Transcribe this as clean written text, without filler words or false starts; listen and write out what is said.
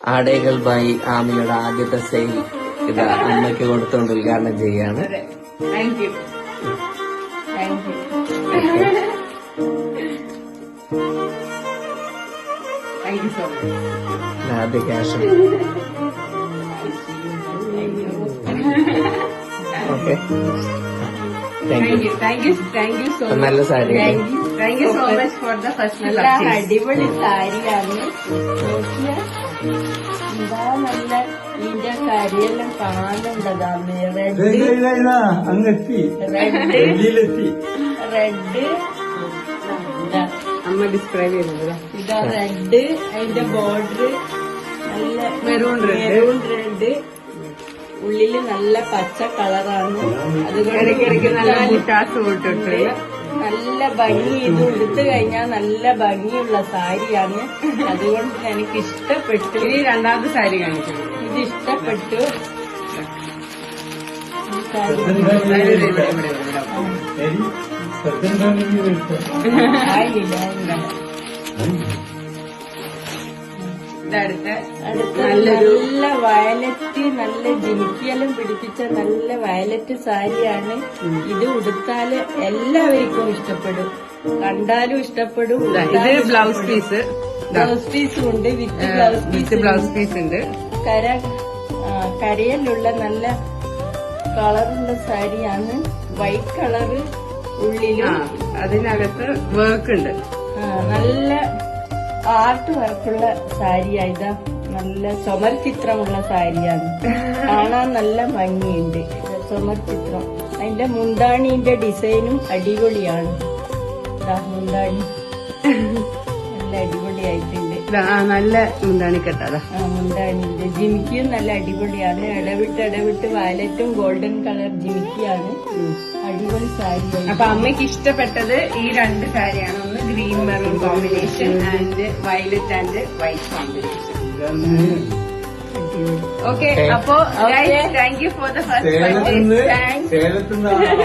ആടേകളുമായി ആമിയുടെ ആദ്യത്തെ സെയിൽ ഇത് അമ്മയ്ക്ക് കൊടുത്തുകൊണ്ട് ഉദ്ഘാടനം ചെയ്യാണ്. ആദ്യ ക്യാഷ്. ഓക്കെ, നല്ല സാരി. അടിപൊളി സാരിയാണ്. എന്താ നല്ല ഇതിന്റെ കരിയെല്ലാം കാണേണ്ടതാണ്. റെഡ് അമ്മ ഡിസ്ക്രൈബ് ചെയ്യുന്നത് ഇതാ റെഡ്. അതിന്റെ ബോർഡർ നല്ല മെറൂൺ റെഡ്. ഉള്ളില് നല്ല പച്ച കളറാണ്. അതുകൊണ്ട് നല്ല മുട്ടാസ് പോട്ടിട്ട് നല്ല ഭംഗി. ഇത് എടുത്തു കഴിഞ്ഞാൽ നല്ല ഭംഗിയുള്ള സാരിയാണ്. അതുകൊണ്ട് എനിക്ക് ഇഷ്ടപ്പെട്ടു. ഇനി രണ്ടാമത്തെ സാരി കാണിച്ചു. ഇത് ഇഷ്ടപ്പെട്ടു. നല്ല വയലറ്റ്, നല്ല ജിമിക്കിയെല്ലാം പിടിപ്പിച്ച നല്ല വയലറ്റ് സാരിയാണ്. ഇത് ഉടുത്താല് എല്ലാവർക്കും ഇഷ്ടപ്പെടും, കണ്ടാലും ഇഷ്ടപ്പെടും. ഇത് ബ്ലൗസ് പീസ്. ബ്ലൗസ് പീസും ഉണ്ട്, വിത്ത് ബ്ലൗസ് പീസ് ഉണ്ട്. കരയിലുള്ള നല്ല കളറുള്ള സാരിയാണ്. വൈറ്റ് കളറ് ഉള്ളിലും അതിനകത്ത് വർക്ക് ഉണ്ട്. നല്ല ആർട്ട് വർക്കുള്ള സാരിയായത്. നല്ല ചുമർ ചിത്രമുള്ള സാരിയാണ്. കാണാൻ നല്ല ഭംഗിയുണ്ട്. ചുമർ ചിത്രം. അതിന്റെ മുന്താണിന്റെ ഡിസൈനും അടിപൊളിയാണ്. മുന്താണി നല്ല അടിപൊളിയായിട്ടുണ്ട്. നല്ല മുന്താണി കെട്ടാ. മുന്താണിന്റെ ജിമിക്കിയും നല്ല അടിപൊളിയാണ്. ഇടവിട്ട് വയലറ്റും ഗോൾഡൻ കളർ ജിമിക്കിയാണ്. അടിപൊളി സാരി. അപ്പൊ അമ്മയ്ക്ക് ഇഷ്ടപ്പെട്ടത് ഈ രണ്ട് സാരിയാണ്. ഒന്ന് green maroon combination and violet and white combination. Okay, അപ്പോ thank you for the first purchase.